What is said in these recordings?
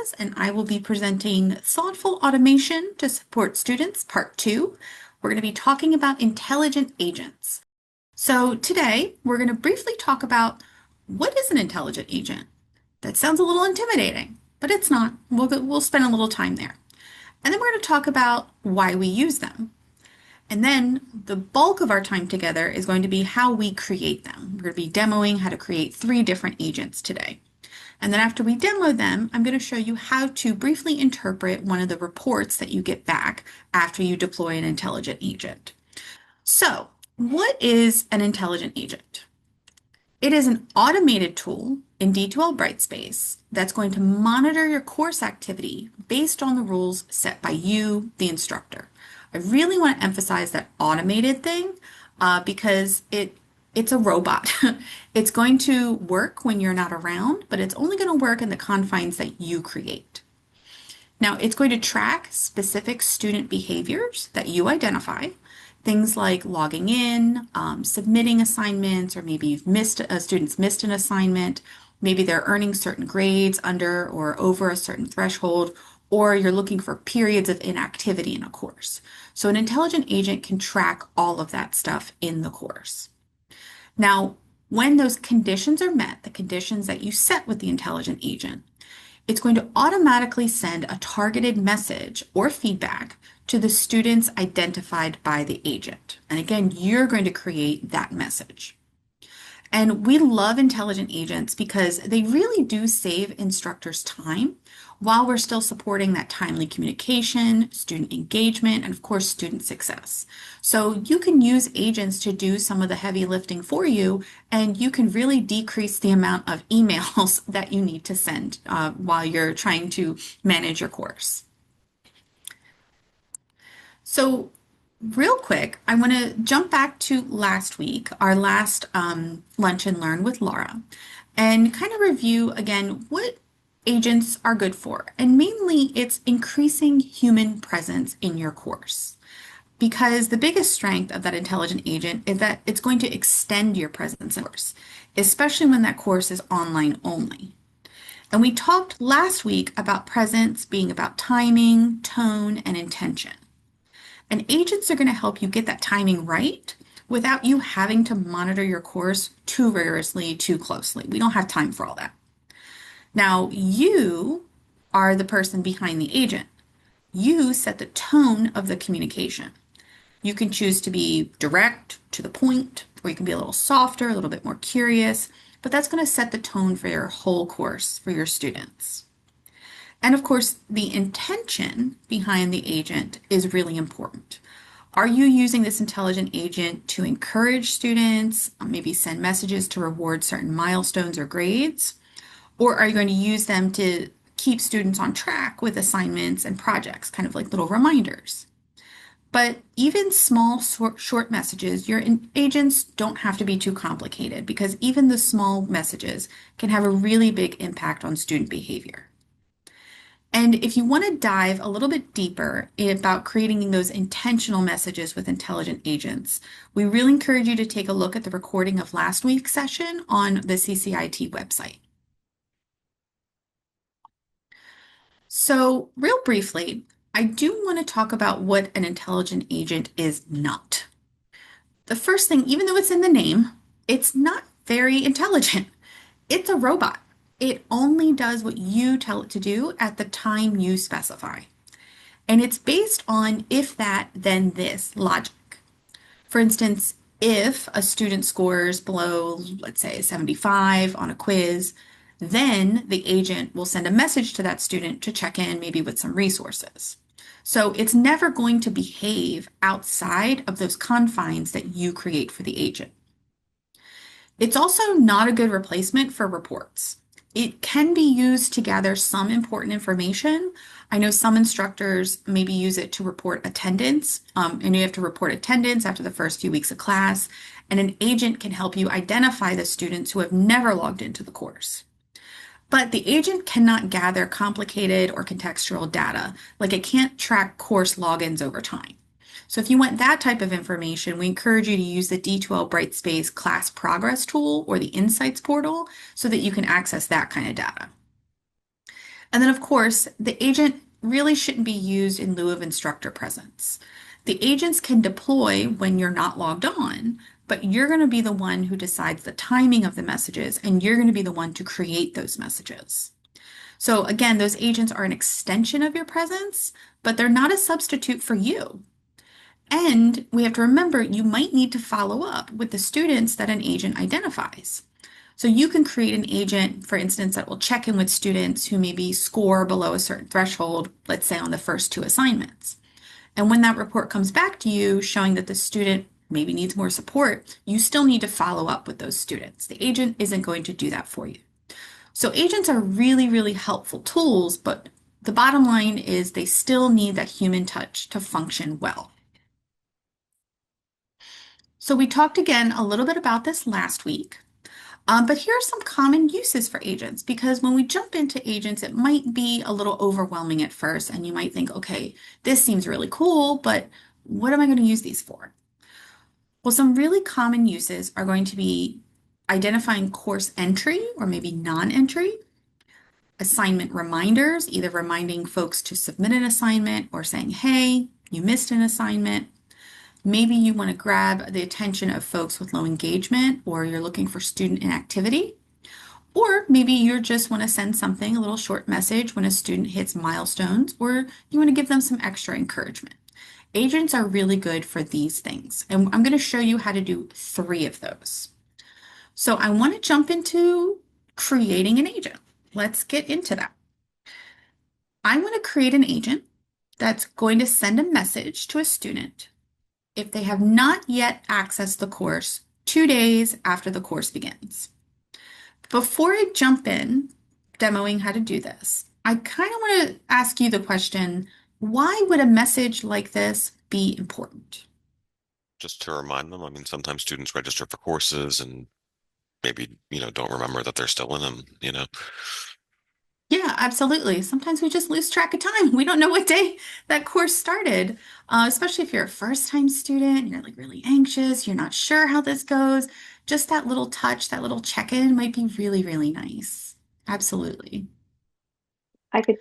Diaz, and I will be presenting Thoughtful Automation to Support Students, Part 2. We're going to be talking about intelligent agents. So today, we're going to briefly talk about what is an intelligent agent. That sounds a little intimidating, but it's not. We'll spend a little time there. And then we're going to talk about why we use them. And then the bulk of our time together is going to be how we create them. We're going to be demoing how to create 3 different agents today. And then after we demo them, I'm going to show you how to briefly interpret one of the reports that you get back after you deploy an intelligent agent. So, what is an intelligent agent? It is an automated tool in D2L Brightspace that's going to monitor your course activity based on the rules set by you, the instructor. I really want to emphasize that automated thing because it's a robot. It's going to work when you're not around, but it's only going to work in the confines that you create. Now, it's going to track specific student behaviors that you identify, things like logging in, submitting assignments, or maybe students missed an assignment, maybe they're earning certain grades under or over a certain threshold, or you're looking for periods of inactivity in a course. So an intelligent agent can track all of that stuff in the course. Now, when those conditions are met, the conditions that you set with the intelligent agent, it's going to automatically send a targeted message or feedback to the students identified by the agent. And again, you're going to create that message. And we love intelligent agents because they really do save instructors time while we're still supporting that timely communication, student engagement, and of course, student success. So you can use agents to do some of the heavy lifting for you, and you can really decrease the amount of emails that you need to send while you're trying to manage your course. So real quick, I want to jump back to last week, our last Lunch and Learn with Laura, and kind of review again what agents are good for. And mainly it's increasing human presence in your course. Because the biggest strength of that intelligent agent is that it's going to extend your presence in the course, especially when that course is online only. And we talked last week about presence being about timing, tone, and intention. And agents are going to help you get that timing right without you having to monitor your course too rigorously, too closely. We don't have time for all that. Now, you are the person behind the agent. You set the tone of the communication. You can choose to be direct, to the point, or you can be a little softer, a little bit more curious, but that's going to set the tone for your whole course for your students. And of course, the intention behind the agent is really important. Are you using this intelligent agent to encourage students, maybe send messages to reward certain milestones or grades? Or are you going to use them to keep students on track with assignments and projects, kind of like little reminders? But even small short messages, your agents don't have to be too complicated because even the small messages can have a really big impact on student behavior. And if you want to dive a little bit deeper about creating those intentional messages with intelligent agents, we really encourage you to take a look at the recording of last week's session on the CCIT website. So real briefly, I do want to talk about what an intelligent agent is not. The first thing, even though it's in the name, it's not very intelligent. It's a robot. It only does what you tell it to do at the time you specify. And it's based on if that, then this logic. For instance, if a student scores below, let's say, 75 on a quiz, then the agent will send a message to that student to check in maybe with some resources. So it's never going to behave outside of those confines that you create for the agent. It's also not a good replacement for reports. It can be used to gather some important information. I know some instructors maybe use it to report attendance, and you have to report attendance after the first few weeks of class, and an agent can help you identify the students who have never logged into the course. But the agent cannot gather complicated or contextual data, like it can't track course logins over time. So if you want that type of information, we encourage you to use the D2L Brightspace Class Progress tool or the Insights portal so that you can access that kind of data. And then, of course, the agent really shouldn't be used in lieu of instructor presence. The agents can deploy when you're not logged on, but you're going to be the one who decides the timing of the messages, and you're going to be the one to create those messages. So again, those agents are an extension of your presence, but they're not a substitute for you. And we have to remember you might need to follow up with the students that an agent identifies. So you can create an agent, for instance, that will check in with students who maybe score below a certain threshold, let's say on the first two assignments. And when that report comes back to you showing that the student maybe needs more support, you still need to follow up with those students. The agent isn't going to do that for you. So agents are really, really helpful tools, but the bottom line is they still need that human touch to function well. So we talked again a little bit about this last week, but here are some common uses for agents because when we jump into agents, it might be a little overwhelming at first, and you might think, okay, this seems really cool, but what am I going to use these for? Well, some really common uses are going to be identifying course entry or maybe non-entry, assignment reminders, either reminding folks to submit an assignment or saying, hey, you missed an assignment. Maybe you want to grab the attention of folks with low engagement, or you're looking for student inactivity. Or maybe you just want to send something, a little short message when a student hits milestones, or you want to give them some extra encouragement. Agents are really good for these things, and I'm going to show you how to do 3 of those. So I want to jump into creating an agent. Let's get into that. I want to create an agent that's going to send a message to a student if they have not yet accessed the course 2 days after the course begins. Before I jump in demoing how to do this, I kind of want to ask you the question, why would a message like this be important? Just to remind them. I mean, sometimes students register for courses and maybe, don't remember that they're still in them. Yeah, absolutely. Sometimes we just lose track of time. We don't know what day that course started, especially if you're a first-time student, you're like really anxious, you're not sure how this goes. Just that little touch, that little check-in might be really, really nice. Absolutely. I could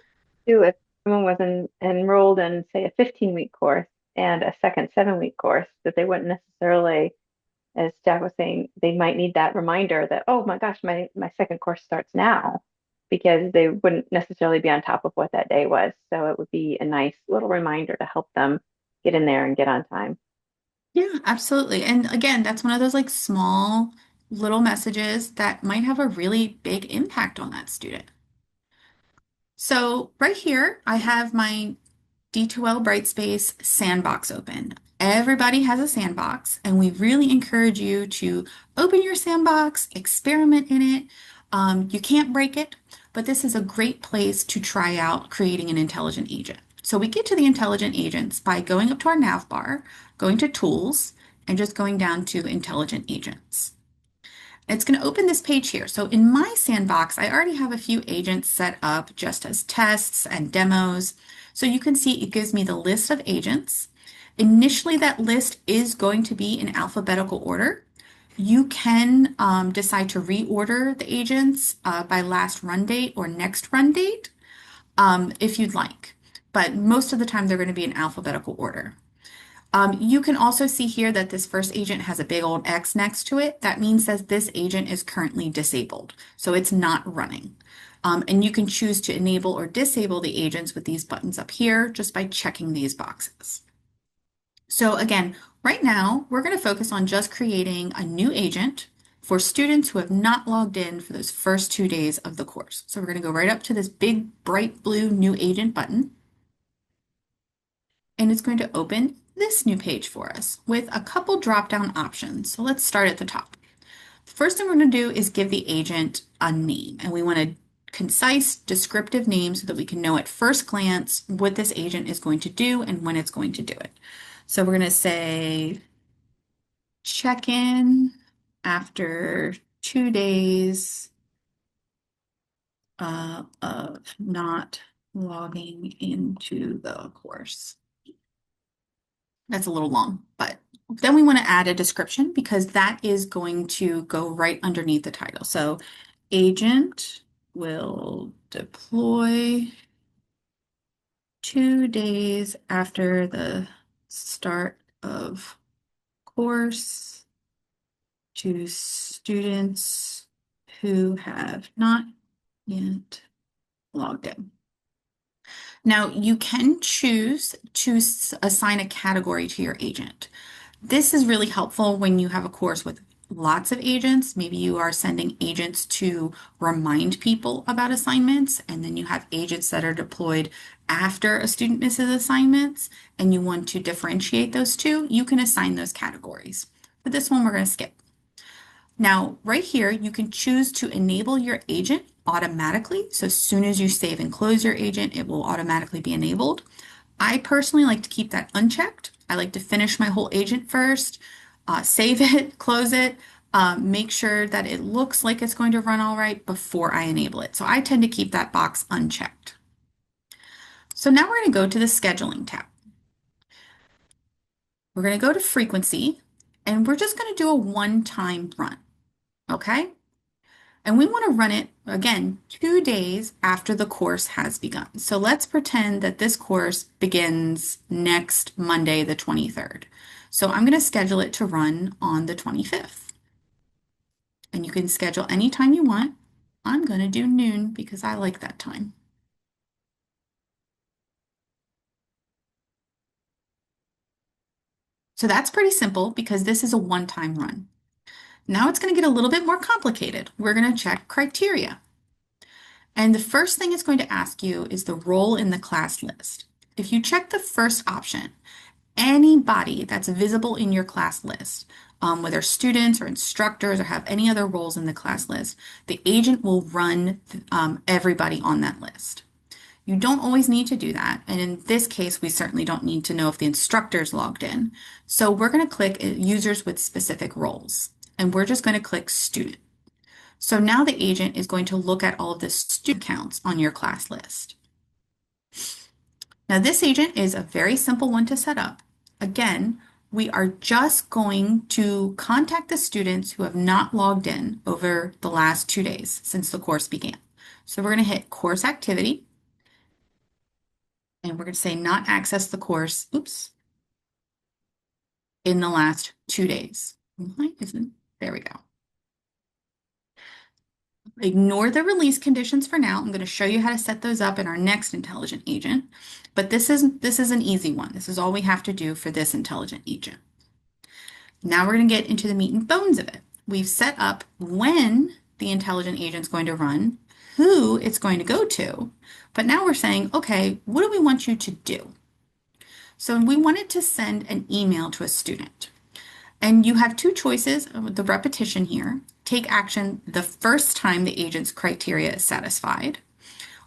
do if someone was enrolled in, say, a 15-week course and a second 7-week course, that they wouldn't necessarily, as Jack was saying, they might need that reminder that, oh my gosh, my second course starts now, because they wouldn't necessarily be on top of what that day was. So it would be a nice little reminder to help them get in there and get on time. Yeah, absolutely. And again, that's one of those like small little messages that might have a really big impact on that student. So right here, I have my D2L Brightspace sandbox open. Everybody has a sandbox, and we really encourage you to open your sandbox, experiment in it. You can't break it, but this is a great place to try out creating an intelligent agent. So we get to the intelligent agents by going up to our nav bar, going to Tools, and just going down to Intelligent Agents. It's going to open this page here. So in my sandbox, I already have a few agents set up just as tests and demos. So you can see it gives me the list of agents. Initially, that list is going to be in alphabetical order. You can decide to reorder the agents by last run date or next run date if you'd like. But most of the time, they're going to be in alphabetical order. You can also see here that this first agent has a big old X next to it. That means that this agent is currently disabled, so it's not running. And you can choose to enable or disable the agents with these buttons up here just by checking these boxes. So again, right now, we're going to focus on just creating a new agent for students who have not logged in for those first 2 days of the course. So we're going to go right up to this big bright blue new agent button, and it's going to open this new page for us with a couple drop-down options. So let's start at the top. The first thing we're going to do is give the agent a name, and we want a concise, descriptive name so that we can know at first glance what this agent is going to do and when it's going to do it. So we're going to say check-in after 2 days of not logging into the course. That's a little long, but then we want to add a description because that is going to go right underneath the title. So agent will deploy 2 days after the start of course to students who have not yet logged in. Now, you can choose to assign a category to your agent. This is really helpful when you have a course with lots of agents. Maybe you are sending agents to remind people about assignments, and then you have agents that are deployed after a student misses assignments, and you want to differentiate those two. You can assign those categories. For this one, we're going to skip. Now, right here, you can choose to enable your agent automatically. So as soon as you save and close your agent, it will automatically be enabled. I personally like to keep that unchecked. I like to finish my whole agent first, save it, close it, make sure that it looks like it's going to run all right before I enable it. So I tend to keep that box unchecked. So now we're going to go to the scheduling tab. We're going to go to frequency, and we're just going to do a one-time run, okay? And we want to run it again 2 days after the course has begun. So let's pretend that this course begins next Monday, the 23rd. So I'm going to schedule it to run on the 25th. And you can schedule any time you want. I'm going to do noon because I like that time. So that's pretty simple because this is a one-time run. Now it's going to get a little bit more complicated. We're going to check criteria. And the first thing it's going to ask you is the role in the class list. If you check the first option, anybody that's visible in your class list, whether students or instructors or have any other roles in the class list, the agent will run everybody on that list. You don't always need to do that. And in this case, we certainly don't need to know if the instructor's logged in. So we're going to click users with specific roles, and we're just going to click student. So now the agent is going to look at all of the student counts on your class list. Now this agent is a very simple one to set up. Again, we are just going to contact the students who have not logged in over the last 2 days since the course began. So we're going to hit course activity, and we're going to say not access the course, in the last 2 days. Why isn't, there we go. Ignore the release conditions for now. I'm going to show you how to set those up in our next intelligent agent, but this is an easy one. This is all we have to do for this intelligent agent. Now we're going to get into the meat and bones of it. We've set up when the intelligent agent is going to run, who it's going to go to, but now we're saying, okay, what do we want you to do? So we wanted to send an email to a student. And you have two choices with the repetition here. Take action the first time the agent's criteria is satisfied,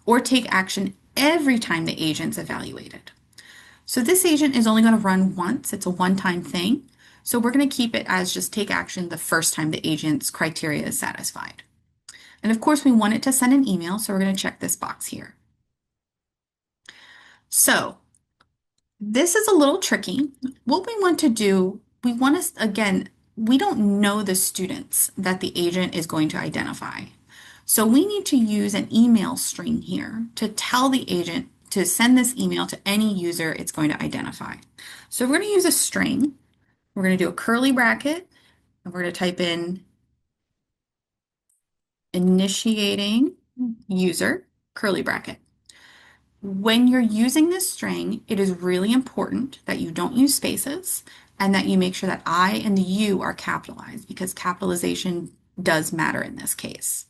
or take action every time the agent's evaluated. So this agent is only going to run once. It's a one-time thing. So we're going to keep it as just take action the first time the agent's criteria is satisfied. And of course, we want it to send an email, so we're going to check this box here. So this is a little tricky. What we want to do, we want to, again, we don't know the students that the agent is going to identify. So we need to use an email string here to tell the agent to send this email to any user it's going to identify. So we're going to use a string. We're going to do a curly bracket, and we're going to type in initiating user, curly bracket. When you're using this string, it is really important that you don't use spaces and that you make sure that I and the you are capitalized because capitalization does matter in this case.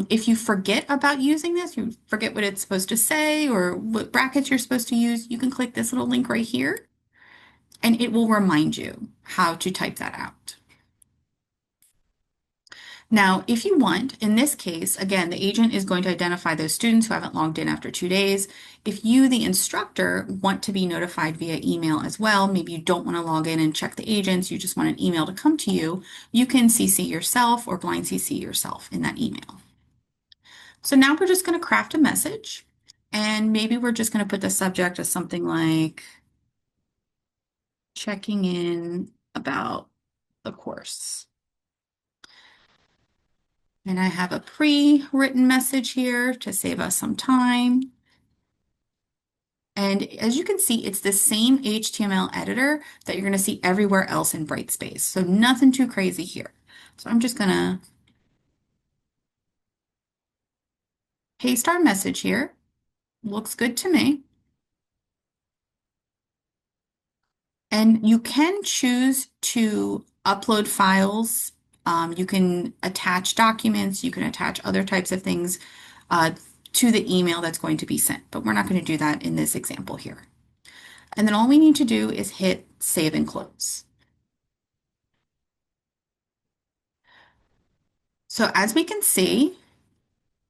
If you forget about using this, you forget what it's supposed to say or what brackets you're supposed to use, you can click this little link right here and it will remind you how to type that out. Now, if you want, in this case, again, the agent is going to identify those students who haven't logged in after 2 days. If you, the instructor, want to be notified via email as well, maybe you don't want to log in and check the agents, you just want an email to come to you, you can CC yourself or blind CC yourself in that email. So now we're just going to craft a message, and maybe we're just going to put the subject as something like checking in about the course. And I have a pre-written message here to save us some time. And as you can see, it's the same HTML editor that you're going to see everywhere else in Brightspace. So nothing too crazy here. So I'm just going to paste our message here. Looks good to me. And you can choose to upload files. You can attach documents. You can attach other types of things uh, to the email that's going to be sent. But we're not going to do that in this example here. And then all we need to do is hit save and close. So as we can see,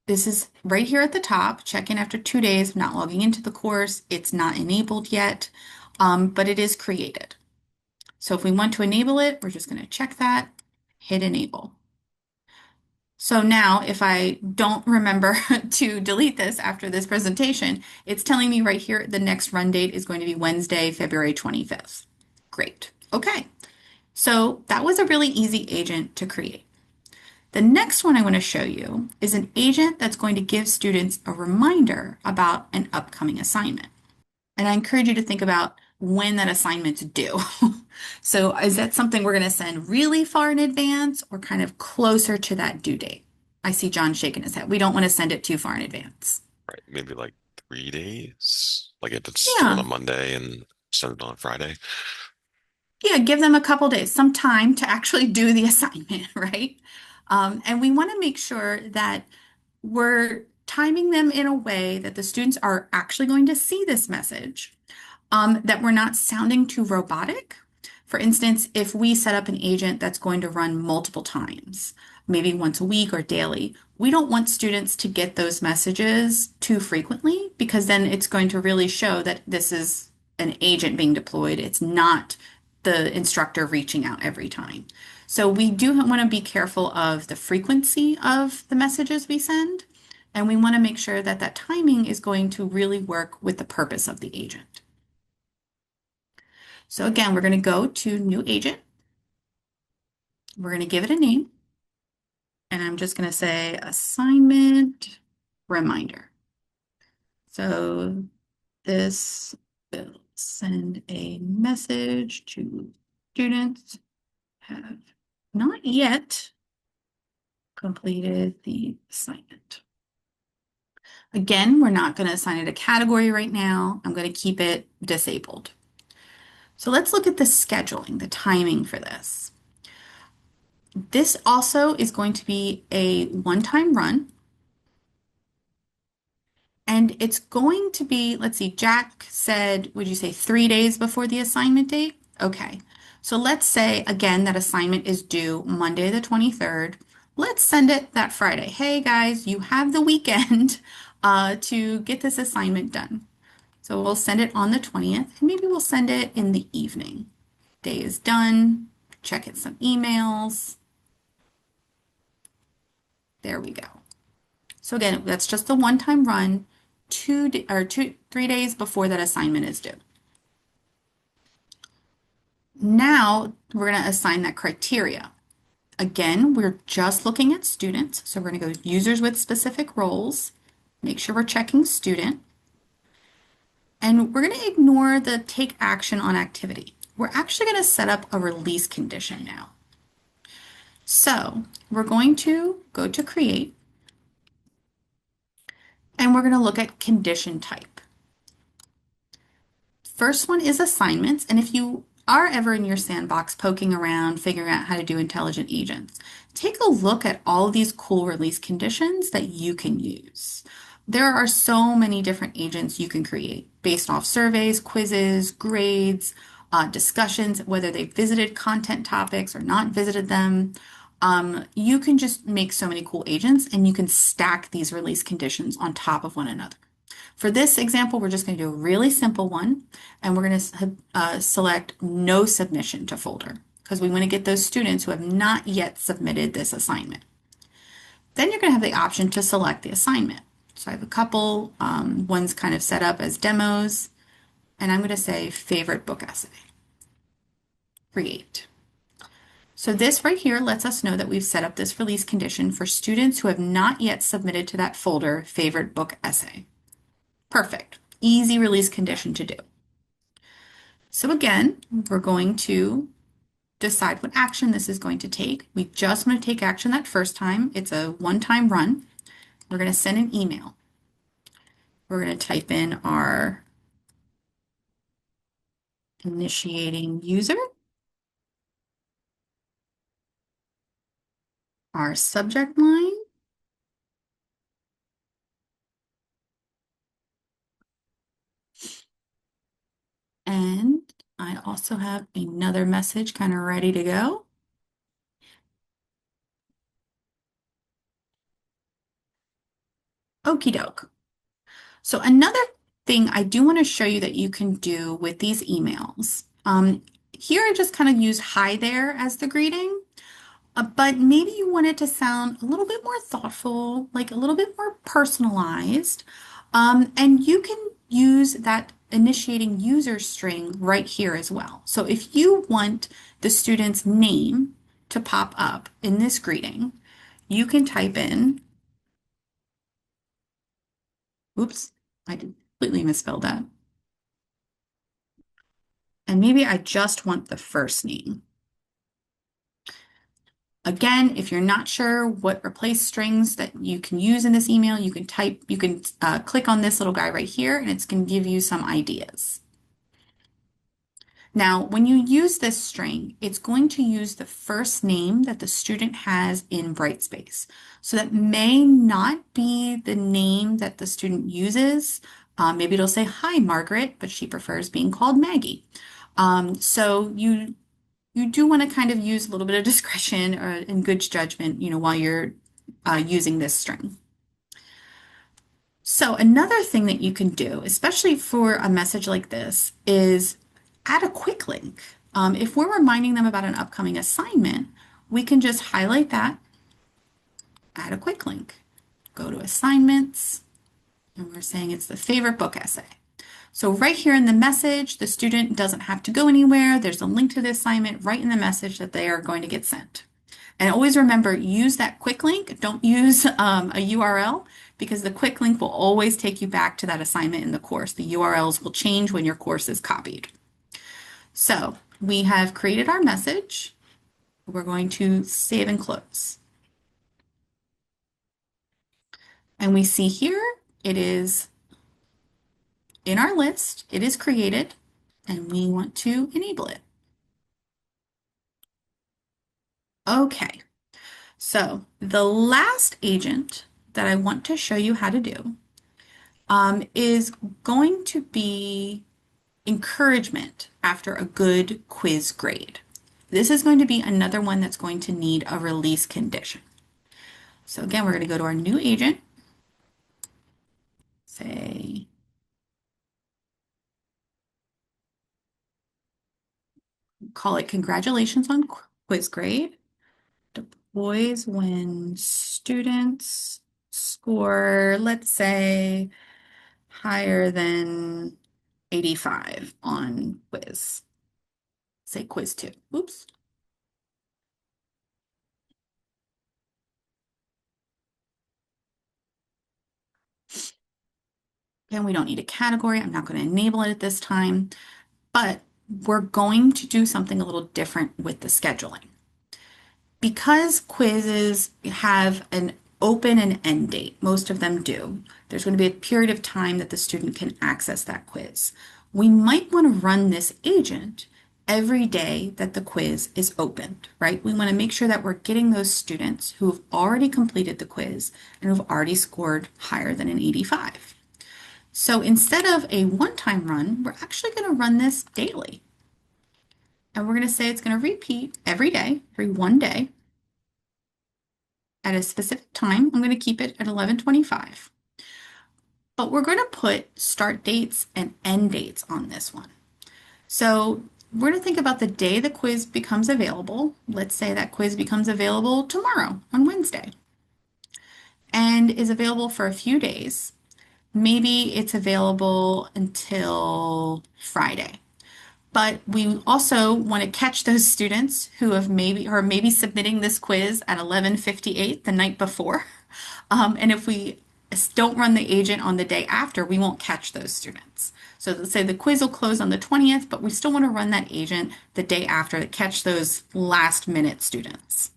this is right here at the top, check in after 2 days, not logging into the course. It's not enabled yet, but it is created. So if we want to enable it, we're just going to check that, hit enable. So now if I don't remember to delete this after this presentation, it's telling me right here the next run date is going to be Wednesday, February 25th. Great. Okay. So that was a really easy agent to create. The next one I want to show you is an agent that's going to give students a reminder about an upcoming assignment. And I encourage you to think about when that assignment's due. So is that something we're going to send really far in advance or kind of closer to that due date? I see John shaking his head. We don't want to send it too far in advance. Right. Maybe like 3 days. Like if it's due on Yeah. a Monday and send it on Friday. Yeah, give them a couple days, some time to actually do the assignment, right? And we want to make sure that we're timing them in a way that the students are actually going to see this message, that we're not sounding too robotic. For instance, if we set up an agent that's going to run multiple times, maybe once a week or daily, we don't want students to get those messages too frequently because then it's going to really show that this is an agent being deployed. It's not the instructor reaching out every time. So we do want to be careful of the frequency of the messages we send, and we want to make sure that that timing is going to really work with the purpose of the agent. So again, we're going to go to new agent. We're going to give it a name. And I'm just going to say assignment reminder. So this will send a message to students have not yet completed the assignment. Again, we're not going to assign it a category right now. I'm going to keep it disabled. So let's look at the scheduling, the timing for this. This also is going to be a one-time run. And it's going to be, let's see, Jack said, would you say 3 days before the assignment date? Okay. So let's say, again, that assignment is due Monday the 23rd. Let's send it that Friday. Hey, guys, you have the weekend to get this assignment done. So we'll send it on the 20th, and maybe we'll send it in the evening. Day is done. Check in some emails. There we go. So again, that's just the one-time run, 3 days before that assignment is due. Now we're going to assign that criteria. Again, we're just looking at students. So we're going to go users with specific roles, make sure we're checking student, and we're going to ignore the take action on activity. We're actually going to set up a release condition now. So we're going to go to create, and we're going to look at condition type. First one is assignments, and if you are ever in your sandbox poking around, figuring out how to do intelligent agents, take a look at all these cool release conditions that you can use. There are so many different agents you can create based off surveys, quizzes, grades, discussions, whether they visited content topics or not visited them. You can just make so many cool agents and you can stack these release conditions on top of one another. For this example, we're just going to do a really simple one, and we're going to select no submission to folder because we want to get those students who have not yet submitted this assignment. Then you're going to have the option to select the assignment. So I have a couple ones kind of set up as demos, and I'm going to say favorite book essay. Create. So this right here lets us know that we've set up this release condition for students who have not yet submitted to that folder favorite book essay. Perfect. Easy release condition to do. So again, we're going to decide what action this is going to take. We just want to take action that first time. It's a one-time run. We're going to send an email. We're going to type in our initiating user, our subject line, and I also have another message kind of ready to go. Okie doke. So another thing I do want to show you that you can do with these emails. Here I just kind of use hi there as the greeting. But maybe you want it to sound a little bit more thoughtful, like a little bit more personalized. And you can use that initiating user string right here as well. So if you want the student's name to pop up in this greeting, you can type in, oops, I completely misspelled that. And maybe I just want the first name. Again, if you're not sure what replace strings that you can use in this email, you can click on this little guy right here and it's going to give you some ideas. Now, when you use this string, it's going to use the first name that the student has in Brightspace. So that may not be the name that the student uses. Maybe it'll say, hi, Margaret, but she prefers being called Maggie. So you do want to kind of use a little bit of discretion or in good judgment, while you're using this string. So another thing that you can do, especially for a message like this, is add a quick link. If we're reminding them about an upcoming assignment, we can just highlight that, add a quick link, go to assignments, and we're saying it's the favorite book essay. So right here in the message, the student doesn't have to go anywhere. There's a link to the assignment right in the message that they are going to get sent. And always remember, use that quick link. Don't use a URL because the quick link will always take you back to that assignment in the course. The URLs will change when your course is copied. So we have created our message. We're going to save and close. And we see here it is in our list. It is created and we want to enable it. Okay, so the last agent that I want to show you how to do is going to be encouragement after a good quiz grade. This is going to be another one that's going to need a release condition. So again, we're going to go to our new agent, say, call it congratulations on quiz grade. Deploys when students score, let's say, higher than 85 on quiz. Say quiz 2. Oops. Again, we don't need a category. I'm not going to enable it at this time, but we're going to do something a little different with the scheduling. Because quizzes have an open and end date, most of them do, there's going to be a period of time that the student can access that quiz. We might want to run this agent every day that the quiz is opened, right? We want to make sure that we're getting those students who have already completed the quiz and who've already scored higher than an 85. So instead of a one-time run, we're actually going to run this daily. And we're going to say it's going to repeat every day, every one day, at a specific time. I'm going to keep it at 11:25. But we're going to put start dates and end dates on this one. So we're going to think about the day the quiz becomes available. Let's say that quiz becomes available tomorrow on Wednesday and is available for a few days. Maybe it's available until Friday. but we also want to catch those students who have maybe submitting this quiz at 11:58 the night before. And if we don't run the agent on the day after, we won't catch those students. So let's say the quiz will close on the 20th, but we still want to run that agent the day after to catch those last minute students.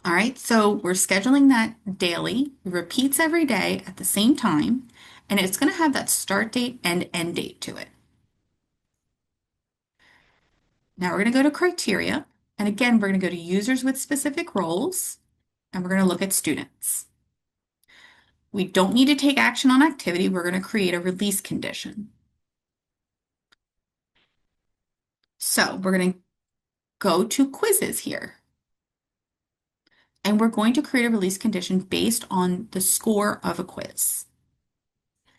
All right, so we're scheduling that daily, it repeats every day at the same time, and it's going to have that start date and end date to it. Now we're going to go to criteria, and again, we're going to go to users with specific roles, and we're going to look at students. We don't need to take action on activity. We're going to create a release condition. So we're going to go to quizzes here. And we're going to create a release condition based on the score of a quiz.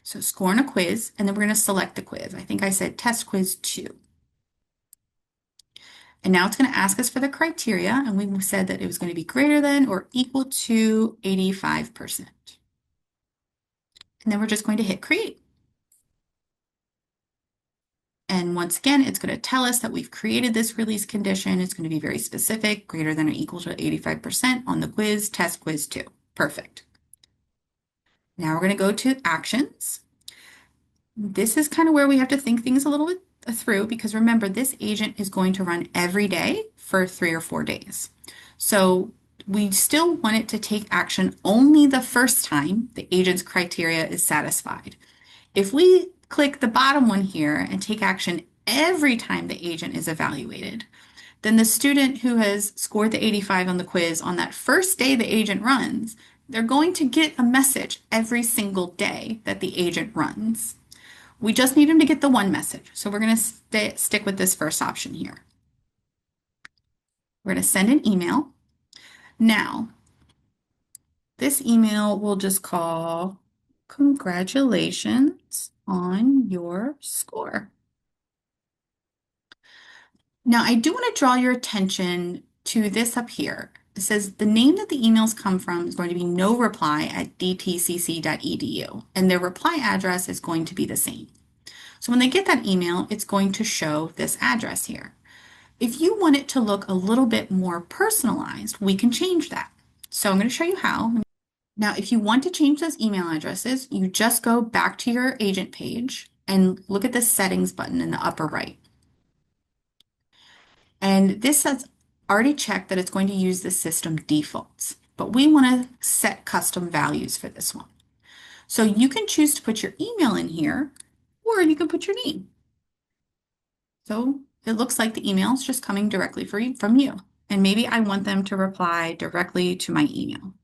So score on a quiz, and then we're going to select the quiz. I think I said test quiz 2. And now it's going to ask us for the criteria, and we said that it was going to be greater than or equal to 85%. And then we're just going to hit create. And once again, it's going to tell us that we've created this release condition. It's going to be very specific, greater than or equal to 85% on the quiz, test quiz 2. Perfect. Now we're going to go to actions. This is kind of where we have to think things a little bit through because remember, this agent is going to run every day for 3 or 4 days. So we still want it to take action only the first time the agent's criteria is satisfied. If we click the bottom one here and take action every time the agent is evaluated, then the student who has scored the 85 on the quiz on that first day the agent runs, they're going to get a message every single day that the agent runs. We just need them to get the one message. So we're going to stick with this first option here. We're going to send an email. Now, this email we'll just call congratulations on your score. Now, I do want to draw your attention to this up here. It says the name that the emails come from is going to be no reply at dtcc.edu, and their reply address is going to be the same. So when they get that email, it's going to show this address here. If you want it to look a little bit more personalized, we can change that. So I'm going to show you how. Now, if you want to change those email addresses, you just go back to your agent page and look at the settings button in the upper right. And this has already checked that it's going to use the system defaults, but we want to set custom values for this one. So you can choose to put your email in here, or you can put your name. So it looks like the email is just coming directly from you. And maybe I want them to reply directly to my email.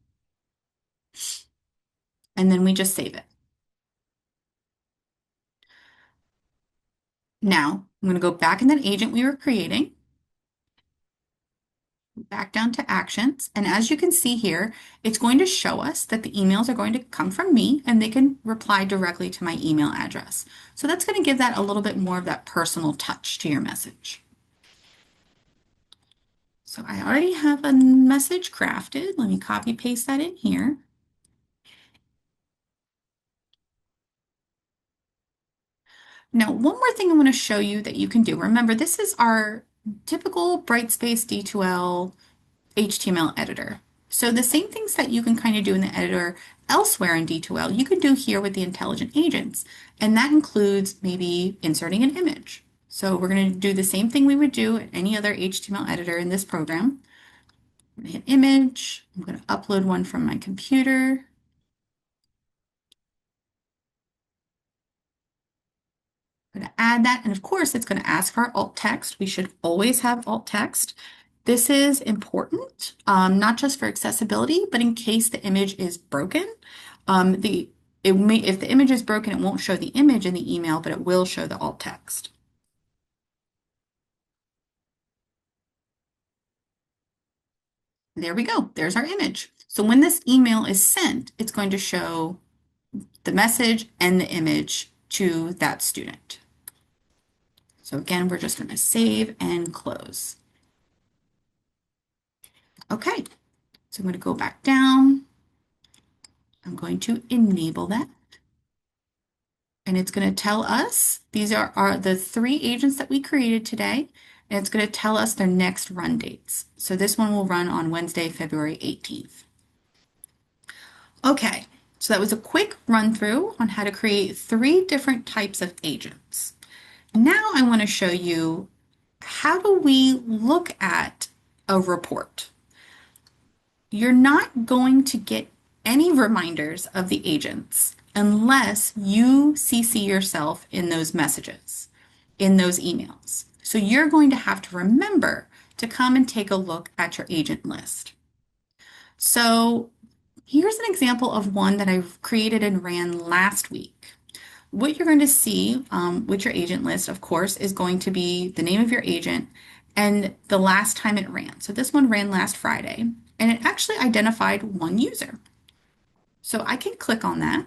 And then we just save it. Now, I'm going to go back in that agent we were creating, back down to actions. And as you can see here, it's going to show us that the emails are going to come from me and they can reply directly to my email address. So that's going to give that a little bit more of that personal touch to your message. So I already have a message crafted. Let me copy paste that in here. Now, one more thing I want to show you that you can do. Remember, this is our typical Brightspace D2L HTML editor. So the same things that you can kind of do in the editor elsewhere in D2L, you can do here with the intelligent agents. And that includes maybe inserting an image. So we're going to do the same thing we would do at any other HTML editor in this program. I'm going to hit image. I'm going to upload one from my computer. I'm going to add that. And of course, it's going to ask for alt text. We should always have alt text. This is important, not just for accessibility, but in case the image is broken. If the image is broken, it won't show the image in the email, but it will show the alt text. There we go. There's our image. So when this email is sent, it's going to show the message and the image to that student. So again, we're just going to save and close. Okay, so I'm going to go back down. I'm going to enable that. And it's going to tell us, these are the three agents that we created today, and it's going to tell us their next run dates. So this one will run on Wednesday, February 18th. Okay, so that was a quick run through on how to create three different types of agents. Now I want to show you how do we look at a report. You're not going to get any reminders of the agents unless you CC yourself in those messages, in those emails. So you're going to have to remember to come and take a look at your agent list. So here's an example of one that I created and ran last week. What you're going to see with your agent list, of course, is going to be the name of your agent and the last time it ran. So this one ran last Friday, and it actually identified one user. So I can click on that,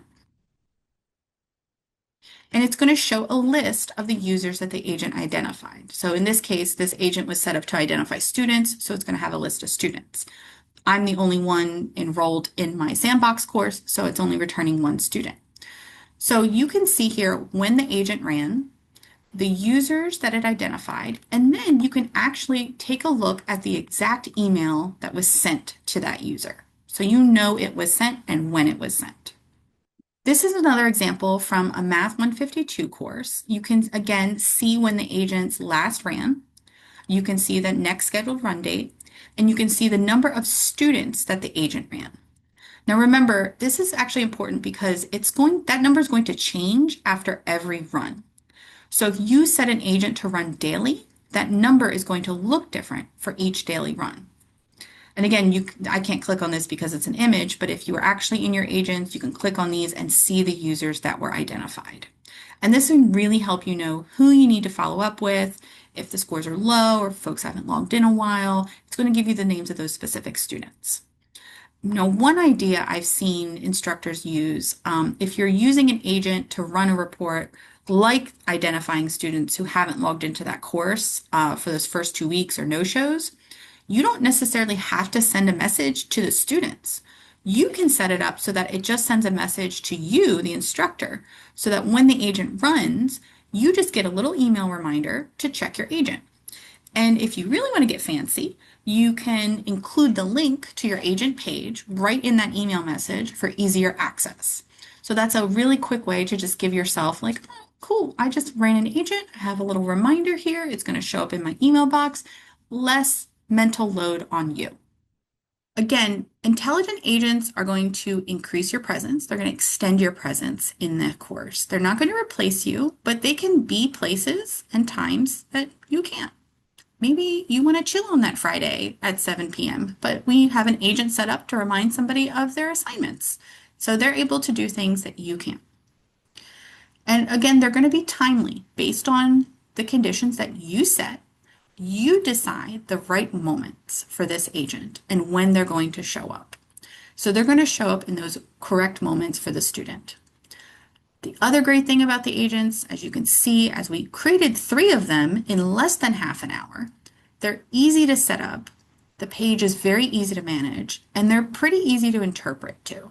and it's going to show a list of the users that the agent identified. So in this case, this agent was set up to identify students, so it's going to have a list of students. I'm the only one enrolled in my sandbox course, so it's only returning one student. So you can see here when the agent ran, the users that it identified, and then you can actually take a look at the exact email that was sent to that user. So you know it was sent and when it was sent. This is another example from a Math 152 course. You can again see when the agents last ran. You can see the next scheduled run date, and you can see the number of students that the agent ran. Now remember, this is actually important because that number is going to change after every run. So if you set an agent to run daily, that number is going to look different for each daily run. And again, I can't click on this because it's an image, but if you are actually in your agents, you can click on these and see the users that were identified. And this will really help you know who you need to follow up with, if the scores are low or if folks haven't logged in a while. It's going to give you the names of those specific students. Now, one idea I've seen instructors use, if you're using an agent to run a report, like identifying students who haven't logged into that course for those first 2 weeks or no-shows, you don't necessarily have to send a message to the students. You can set it up so that it just sends a message to you, the instructor, so that when the agent runs, you just get a little email reminder to check your agent. And if you really want to get fancy, you can include the link to your agent page right in that email message for easier access. So that's a really quick way to just give yourself like, oh, cool, I just ran an agent. I have a little reminder here. It's going to show up in my email box. Less mental load on you. Again, intelligent agents are going to increase your presence. They're going to extend your presence in the course. They're not going to replace you, but they can be places and times that you can't. Maybe you want to chill on that Friday at 7 p.m., but we have an agent set up to remind somebody of their assignments. So they're able to do things that you can't. And again, they're going to be timely based on the conditions that you set. You decide the right moments for this agent and when they're going to show up. So they're going to show up in those correct moments for the student. The other great thing about the agents, as you can see, as we created 3 of them in less than half an hour, they're easy to set up. The page is very easy to manage, and they're pretty easy to interpret too.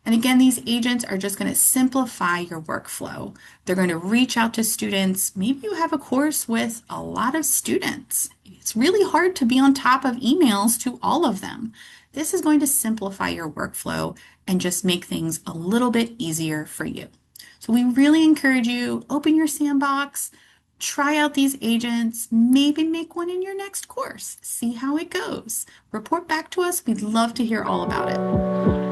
And again, these agents are just going to simplify your workflow. They're going to reach out to students. Maybe you have a course with a lot of students. It's really hard to be on top of emails to all of them. This is going to simplify your workflow and just make things a little bit easier for you. So we really encourage you, open your sandbox, try out these agents, maybe make one in your next course, see how it goes. Report back to us. We'd love to hear all about it.